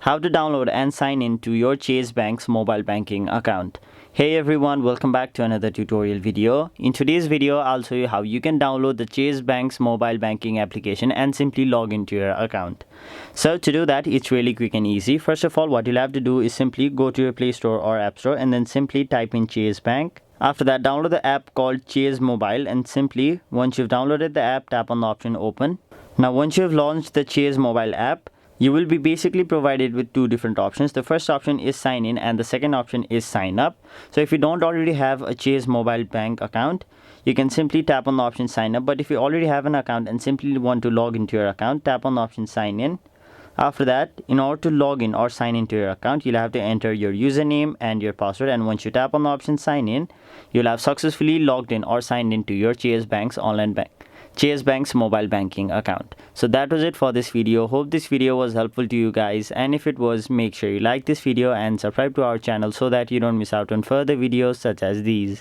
How to download and sign in to your Chase Bank's mobile banking account. Hey everyone, welcome back to another tutorial video. In today's video, I'll show you how you can download the Chase Bank's mobile banking application and simply log into your account. So to do that, it's really quick and easy. First of all, what you'll have to do is simply go to your Play Store or App Store and then simply type in Chase Bank. After that, download the app called Chase Mobile and simply, once you've downloaded the app, tap on the option Open. Now once you've launched the Chase Mobile app, you will be basically provided with two different options. The first option is sign in and the second option is sign up. So if you don't already have a Chase mobile bank account, you can simply tap on the option sign up. But if you already have an account and simply want to log into your account, tap on the option sign in. After that, in order to log in or sign into your account, you'll have to enter your username and your password, and once you tap on the option sign in, you'll have successfully logged in or signed into your Chase Bank's Chase Bank's mobile banking account. So that was it for this video. Hope this video was helpful to you guys, and if it was, make sure you like this video and subscribe to our channel so that you don't miss out on further videos such as these.